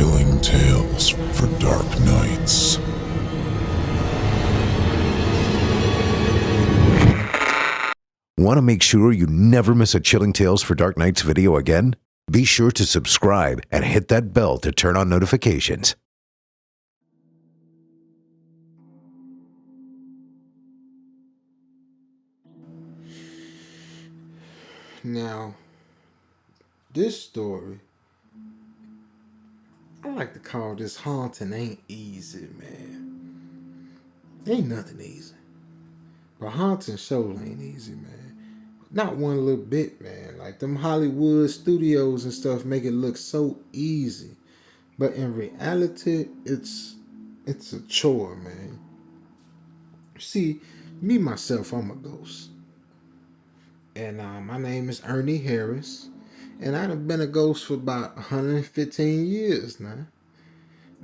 Chilling tales for dark nights. Want to make sure you never miss a Chilling Tales for Dark Nights video again? Be sure to subscribe and hit that bell to turn on notifications. Now, this story, I like to call this haunting ain't easy, man. Ain't nothing easy. But haunting shows ain't easy, man. Not one little bit, man. Like them Hollywood studios and stuff make it look so easy. But in reality, it's a chore, man. See, me myself, I'm a ghost. And my name is Ernie Harris. And I've been a ghost for about 115 years now.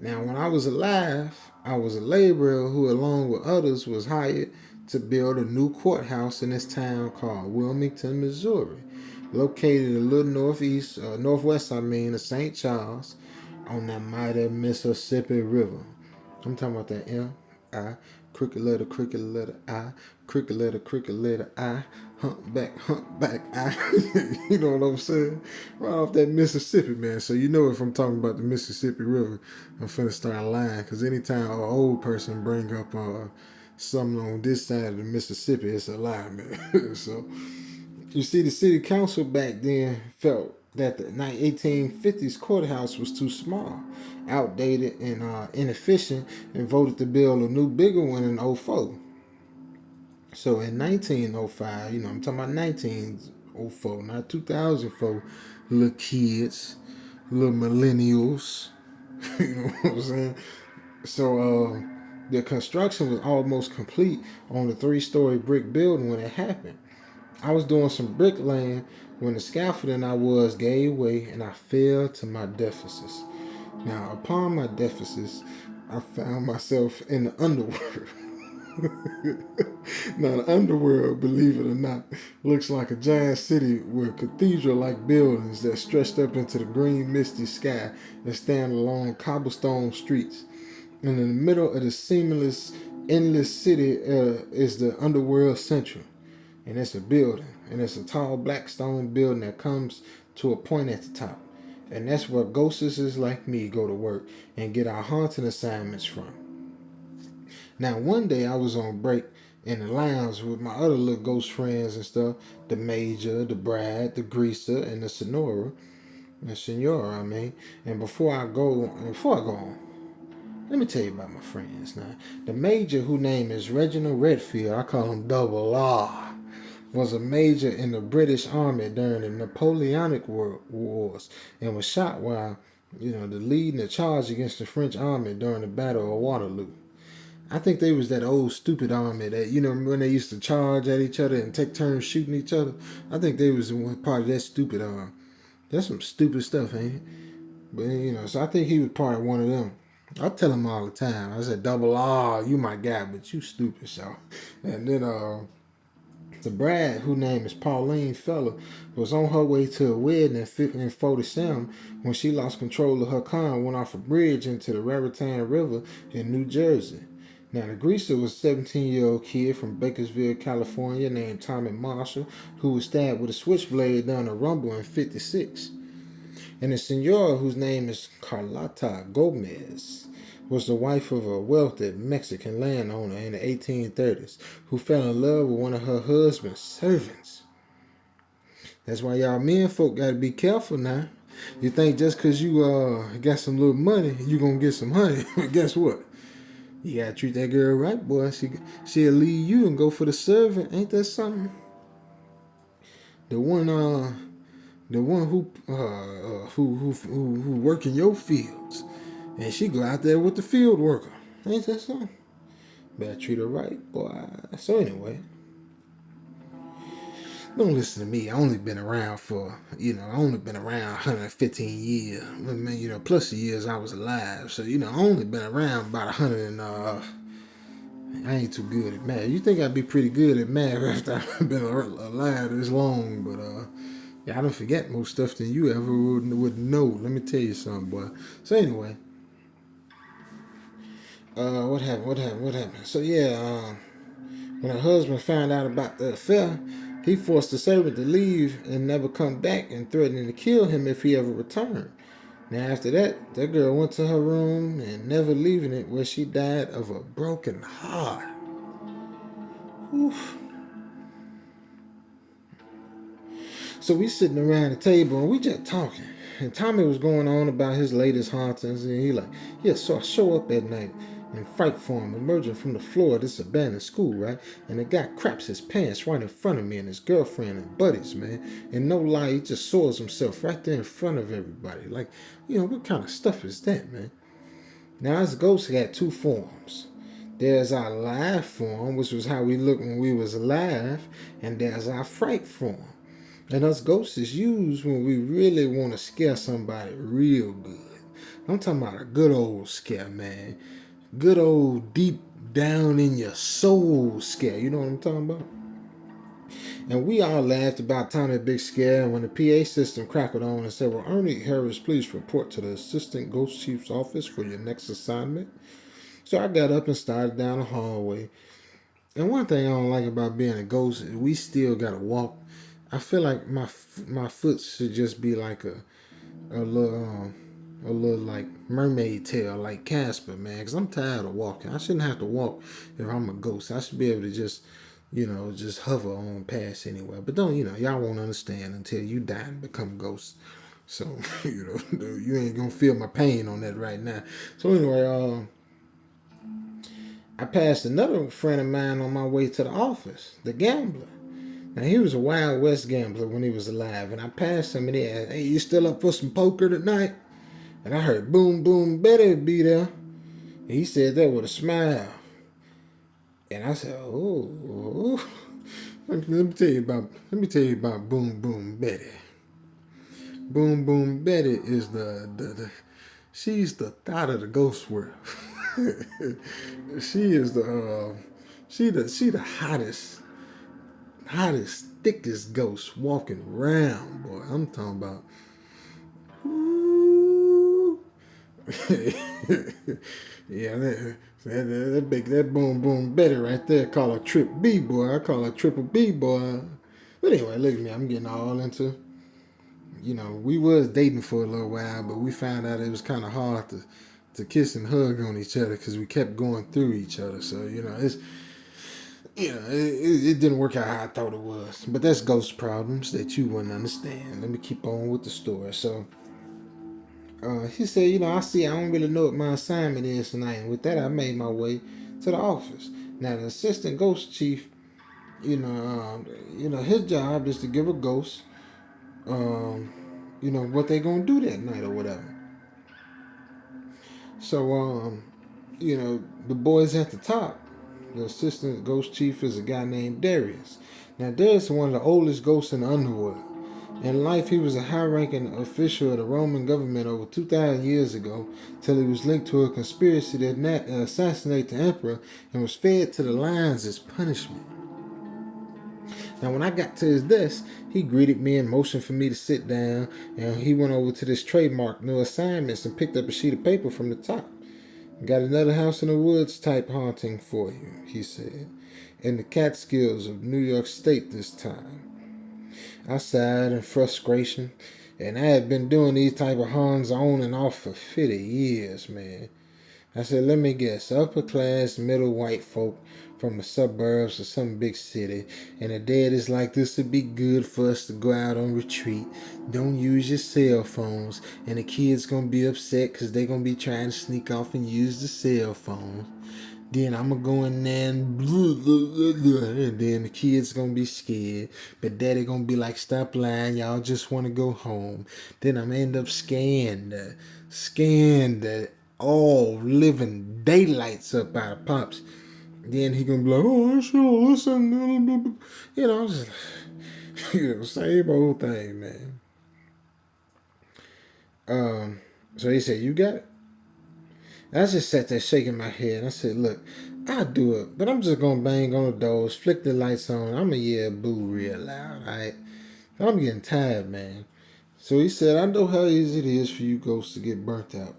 Now, when I was alive, I was a laborer who, along with others, was hired to build a new courthouse in this town called Wilmington, Missouri, located a little northwest of St. Charles, on that mighty Mississippi River. I'm talking about that M-I, crooked letter I, crooked letter I, humpback I. You know what I'm saying? Right off that Mississippi, man. So you know if I'm talking about the Mississippi River, I'm finna start lying. Because anytime an old person bring up something on this side of the Mississippi, it's a lie, man. So you see, the city council back then felt that the 1850s courthouse was too small, outdated, and inefficient, and voted to build a new, bigger one in '04. So in 1905, I'm talking about 1904, not 2004, little kids, little millennials, you know what I'm saying? So the construction was almost complete on the 3-story brick building when it happened. I was doing some bricklaying when the scaffolding I was gave way and I fell to my deficits. Now, upon my deficits, I found myself in the underworld. Now, the underworld, believe it or not, looks like a giant city with cathedral-like buildings that stretched up into the green, misty sky and stand along cobblestone streets. And in the middle of the seamless, endless city is the Underworld Central. And it's a building. And it's a tall black stone building that comes to a point at the top. And that's where ghostesses like me go to work and get our haunting assignments from. Now, one day I was on break in the lounge with my other little ghost friends and stuff. The Major, the Brad, the Greaser, and the Senora. And before I go on, let me tell you about my friends now. The Major, whose name is Reginald Redfield, I call him Double R, was a major in the British Army during the Napoleonic Wars and was shot while, leading the charge against the French army during the Battle of Waterloo. I think they was that old stupid army that, when they used to charge at each other and take turns shooting each other. I think they was one part of that stupid army. That's some stupid stuff, ain't it? But, so I think he was part of one of them. I tell him all the time. I said, Double R, you my guy, but you stupid, so. And then the Brad, whose name is Pauline Feller, was on her way to a wedding in 47 when she lost control of her car and went off a bridge into the Raritan River in New Jersey. Now, the Greaser was a 17-year-old kid from Bakersville, California, named Tommy Marshall, who was stabbed with a switchblade during a rumble in 56. And the Senora, whose name is Carlota Gomez, was the wife of a wealthy Mexican landowner in the 1830s who fell in love with one of her husband's servants. That's why y'all men folk gotta be careful now. You think just cause you got some little money, you gonna get some honey. But guess what? You gotta treat that girl right, boy. She'll leave you and go for the servant. Ain't that something? The one who work in your fields, and she go out there with the field worker. Ain't that something? Better treat her right, boy. So anyway, don't listen to me. I only been around 115 years. I mean, plus the years I was alive. So, I only been around about 100 and I ain't too good at math. You think I'd be pretty good at math after I've been alive this long, but Yeah, I don't forget more stuff than you ever would know. Let me tell you something, boy. So anyway, what happened? What happened? So yeah, when her husband found out about the affair, he forced the servant to leave and never come back, and threatening to kill him if he ever returned. Now after that, that girl went to her room and never leaving it, where she died of a broken heart. Oof. So we sitting around the table and we just talking. And Tommy was going on about his latest hauntings, and he like, yeah, so I show up at night in fright form, emerging from the floor of this abandoned school, right? And the guy craps his pants right in front of me and his girlfriend and buddies, man. And no lie, he just soils himself right there in front of everybody. Like, what kind of stuff is that, man? Now, this ghost got two forms. There's our live form, which was how we looked when we was alive, and there's our fright form. And us ghosts is used when we really want to scare somebody real good. I'm talking about a good old scare, man. Good old deep down in your soul scare. You know what I'm talking about? And we all laughed about Tommy Big Scare when the PA system crackled on and said, well, Ernie Harris, please report to the Assistant Ghost Chief's office for your next assignment. So I got up and started down the hallway. And one thing I don't like about being a ghost is we still got to walk. I feel like my foot should just be like a little like mermaid tail, like Casper, man. Because I'm tired of walking. I shouldn't have to walk if I'm a ghost. I should be able to just hover on past anywhere. But don't, y'all won't understand until you die and become ghosts. So, you ain't gonna feel my pain on that right now. So anyway, I passed another friend of mine on my way to the office, the gambler. Now, he was a Wild West gambler when he was alive, and I passed him and he asked, hey, you still up for some poker tonight? And I heard, boom, boom, Betty be there. And he said that with a smile. And I said, oh. Let me tell you about Boom Boom Betty. Boom Boom Betty is she's the thought of the ghost world. She is the hottest, thickest ghost walking around, boy. I'm talking about. Ooh. Yeah, that Boom Boom Betty right there. Call her Trip B, boy. I call her Triple B, boy. But anyway, look at me. I'm getting all into. We was dating for a little while, but we found out it was kind of hard to kiss and hug on each other because we kept going through each other. So it didn't work out how I thought it was. But that's ghost problems that you wouldn't understand. Let me keep on with the story. So he said, I see I don't really know what my assignment is tonight. And with that, I made my way to the office. Now, the assistant ghost chief, his job is to give a ghost, what they gonna do that night or whatever. So, the boys at the top, the assistant ghost chief is a guy named Darius. Now, Darius is one of the oldest ghosts in the Underworld. In life, he was a high-ranking official of the Roman government over 2,000 years ago, till he was linked to a conspiracy that assassinate the emperor and was fed to the lions as punishment. Now, when I got to his desk, he greeted me and motioned for me to sit down, and he went over to this trademark new assignments and picked up a sheet of paper from the top. Got another house in the woods type haunting for you, he said, in the Catskills of New York State this time. I sighed in frustration, and I had been doing these type of haunts on and off for 50 years, man. I said, let me guess, upper class, middle white folk from the suburbs of some big city, and a day that's like this would be good for us to go out on retreat. Don't use your cell phones, and the kids gonna be upset because they gonna be trying to sneak off and use the cell phones. Then I'm gonna go in there and and then the kids gonna be scared. But daddy gonna be like, stop lying, y'all just wanna go home. Then I'm gonna end up scaring the all living daylights up out of Pops. Then he gonna be like, oh, I sure listen. Just same old thing, man. So he said, you got it? I just sat there shaking my head. I said, look, I'll do it, but I'm just going to bang on the doors, flick the lights on. I'm going to yell boo real loud, all right? I'm getting tired, man. So he said, I know how easy it is for you ghosts to get burnt out.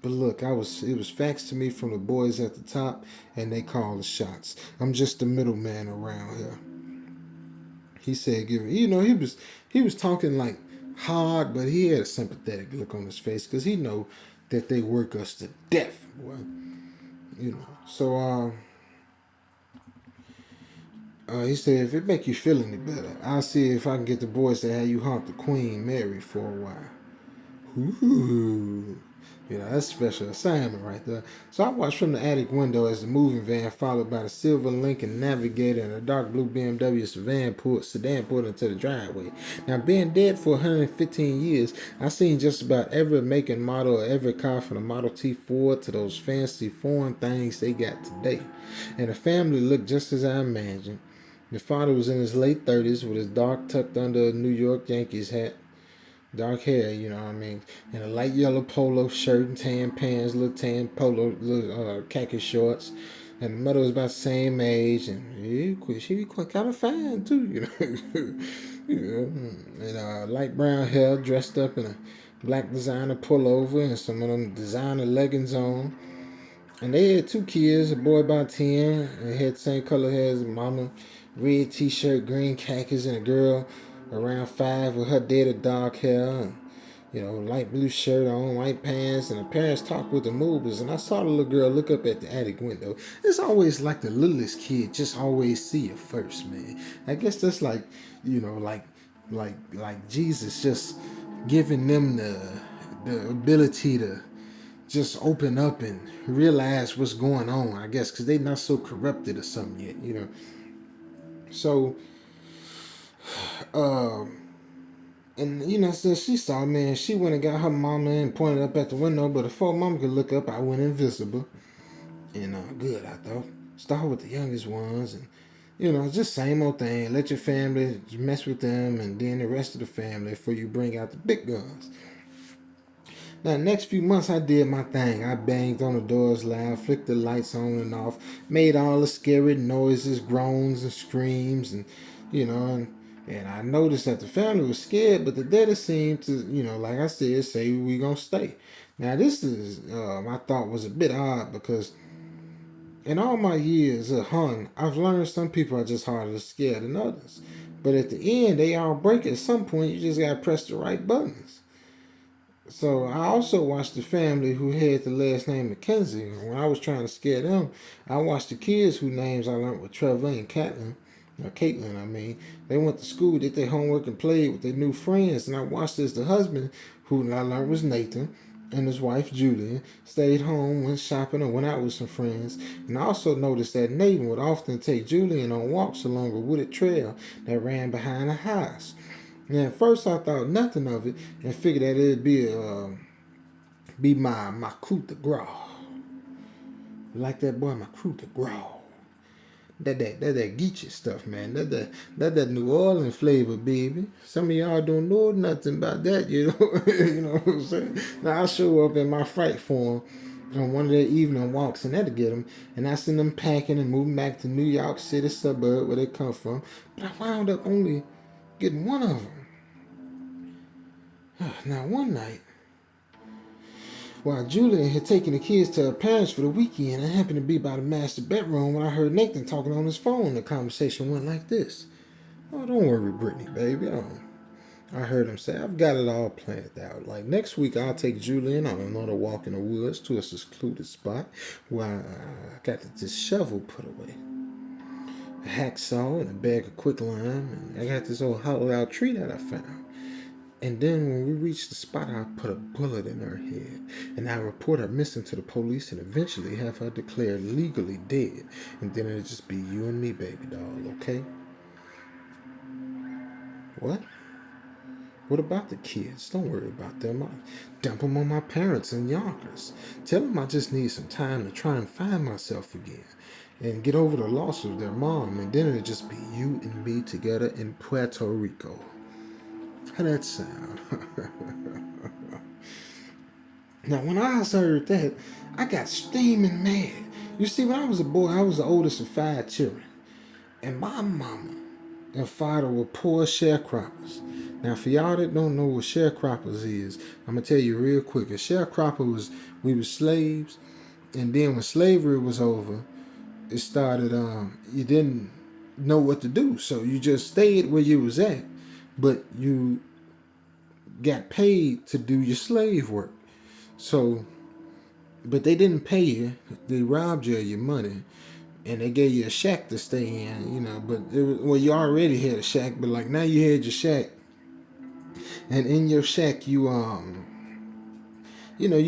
But look, it was facts to me from the boys at the top, and they call the shots. I'm just the middleman around here. He said, he was talking like hard, but he had a sympathetic look on his face because he know that they work us to death, boy. So he said, if it make you feel any better, I'll see if I can get the boys to have you haunt the Queen Mary for a while. Ooh. That's a special assignment right there. So I watched from the attic window as the moving van, followed by the silver Lincoln Navigator and a dark blue BMW sedan pulled into the driveway. Now, being dead for 115 years, I've seen just about every make and model of every car from the Model T Ford to those fancy foreign things they got today. And the family looked just as I imagined. The father was in his late 30s with his dark tucked under a New York Yankees hat. Dark hair, you know what I mean, and a light yellow polo shirt and tan pants, little tan polo, little khaki shorts, and the mother was about the same age, and she be quite kind of fine too, and light brown hair, dressed up in a black designer pullover and some of them designer leggings on, and they had two kids, a boy about 10, and had the same color hair as mama, red t-shirt, green khakis, and a girl around 5 with her daddy dark hair, and, light blue shirt on, white pants, and the parents talked with the movers, and I saw the little girl look up at the attic window. It's always like the littlest kid just always see you first, man. I guess that's like, like Jesus just giving them the ability to just open up and realize what's going on, I guess, because they not so corrupted or something yet, So, and so she saw me and she went and got her mama and pointed up at the window, but before mama could look up, I went invisible. And good, I thought. Start with the youngest ones and, just same old thing. Let your family mess with them and then the rest of the family before you bring out the big guns. Now, the next few months, I did my thing. I banged on the doors loud, flicked the lights on and off, made all the scary noises, groans and screams, and I noticed that the family was scared, but the daddy seemed to, like I said, say we gonna stay. Now, this is, I thought was a bit odd because in all my years of hunting, I've learned some people are just harder scared than others. But at the end, they all break at some point. You just gotta press the right buttons. So I also watched the family who had the last name McKenzie. When I was trying to scare them, I watched the kids whose names I learned were Trevor and Caitlin, I mean. They went to school, did their homework, and played with their new friends. And I watched as the husband, who I learned was Nathan, and his wife Julia, stayed home, went shopping, and went out with some friends. And I also noticed that Nathan would often take Julian on walks along a wooded trail that ran behind the house. Now, at first I thought nothing of it and figured that it'd be my coup de grace. Like that boy, my coup de grace. That Geechee stuff, man. That New Orleans flavor, baby. Some of y'all don't know nothing about that, you know what I'm saying? Now I show up in my fright form on one of their evening walks, and that'll get them. And I send them packing and moving back to New York City suburb where they come from. But I wound up only getting one of them. Now, one night, while Julia had taken the kids to her parents for the weekend, I happened to be by the master bedroom when I heard Nathan talking on his phone. The conversation went like this. Oh, don't worry, Brittany, baby. I heard him say, I've got it all planned out. Like, next week, I'll take Julian on another walk in the woods to a secluded spot where I got this shovel put away. A hacksaw and a bag of quicklime, and I got this old hollowed out tree that I found. And then when we reached the spot, I put a bullet in her head. And I report her missing to the police and eventually have her declared legally dead. And then it'll just be you and me, baby doll, okay? What? What about the kids? Don't worry about them. I'll dump them on my parents in Yonkers. Tell them I just need some time to try and find myself again. And get over the loss of their mom. And then it'll just be you and me together in Puerto Rico. How that sound? Now, when I heard that, I got steaming mad. You see, when I was a boy, I was the oldest of 5 children. And my mama and fought over poor sharecroppers. Now, for y'all that don't know what sharecroppers is, I'm gonna tell you real quick. A sharecropper was we were slaves, and then when slavery was over, it started. You didn't know what to do, so you just stayed where you was at, but you got paid to do your slave work. So, but they didn't pay you. They robbed you of your money, and they gave you a shack to stay in. But it was, well, you already had a shack, but like now you had your shack, and in your shack you were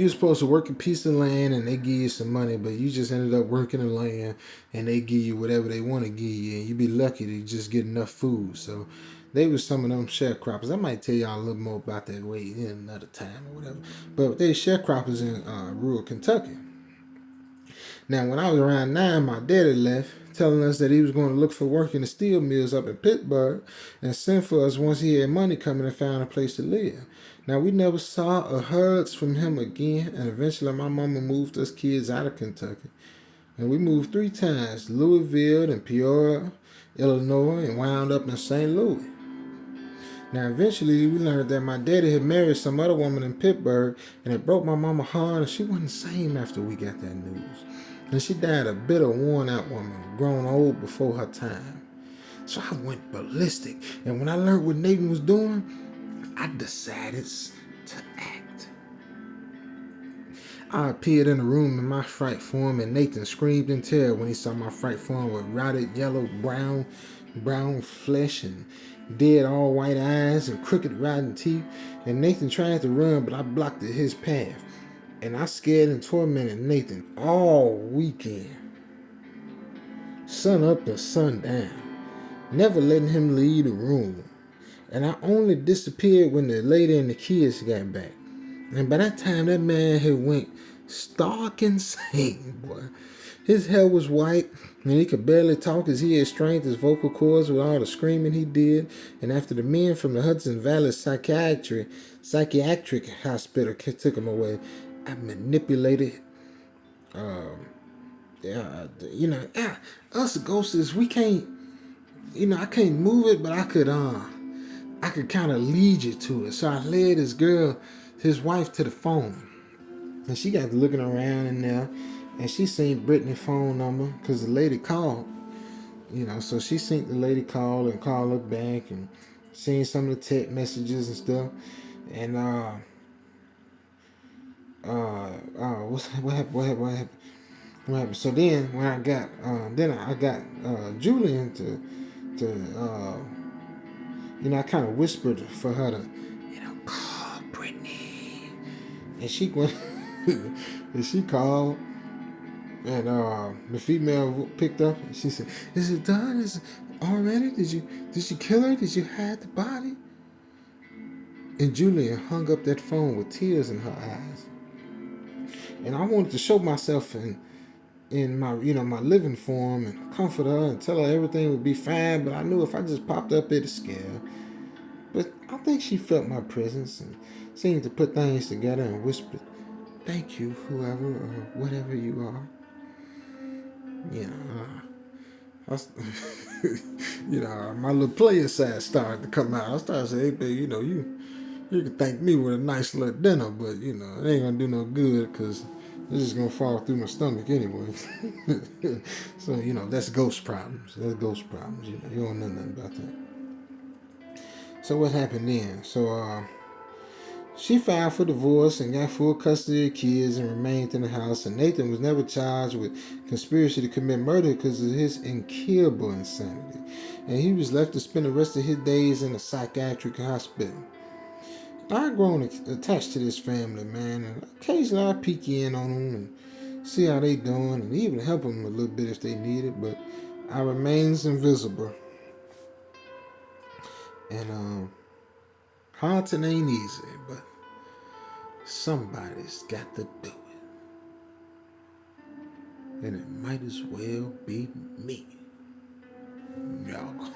supposed to work a piece of land and they give you some money, but you just ended up working the land and they give you whatever they want to give you, and you'd be lucky to just get enough food. So they was some of them sharecroppers. I might tell y'all a little more about that way in another time or whatever. But they sharecroppers in rural Kentucky. Now, when I was around 9, my daddy left, telling us that he was going to look for work in the steel mills up in Pittsburgh and send for us once he had money coming and found a place to live. Now, we never saw or heard from him again, and eventually my mama moved us kids out of Kentucky. And we moved 3 times, Louisville and Peoria, Illinois, and wound up in St. Louis. Now, eventually, we learned that my daddy had married some other woman in Pittsburgh, and it broke my mama heart, and she wasn't the same after we got that news. And she died a bitter, worn-out woman, grown old before her time. So I went ballistic, and when I learned what Nathan was doing, I decided to act. I appeared in the room in my fright form, and Nathan screamed in terror when he saw my fright form with rotted yellow, brown flesh and dead all white eyes and crooked rotten teeth. And Nathan tried to run, but I blocked his path. And I scared and tormented Nathan all weekend, sun up and sun down, never letting him leave the room. And I only disappeared when the lady and the kids got back. And by that time, that man had went stark insane, boy. His hair was white, and he could barely talk as he had strained his vocal cords with all the screaming he did. And after the men from the Hudson Valley Psychiatric Hospital took him away, I manipulated. Us ghosts, we can't. I can't move it, but I could kind of lead you to it. So I led this girl, his wife, to the phone, and she got looking around in there, and she seen Brittany's phone number because the lady called. So she seen the lady call and call her back, and seen some of the text messages and stuff, and what happened? So then when I got Julian to I kind of whispered for her to call Brittany, and she went and she called, and the female picked up and she said, "Is it done? Is it already? Did you kill her? Did you hide the body?" And Julian hung up that phone with tears in her eyes. And I wanted to show myself in my my living form and comfort her and tell her everything would be fine, but I knew if I just popped up it'd scare her. But I think she felt my presence and seemed to put things together and whispered, "Thank you, whoever or whatever you are." My little player side started to come out. I started saying, "Hey, babe, you can thank me with a nice little dinner, but it ain't gonna do no good because it's just gonna fall through my stomach anyway." So that's ghost problems. That's ghost problems. You don't know nothing about that. So what happened then? So she filed for divorce and got full custody of the kids and remained in the house. And Nathan was never charged with conspiracy to commit murder because of his incurable insanity, and he was left to spend the rest of his days in a psychiatric hospital. I've grown attached to this family, man, and occasionally I peek in on them and see how they doing and even help them a little bit if they need it, but I remains invisible. And haunting ain't easy, but somebody's got to do it. And it might as well be me. Y'all.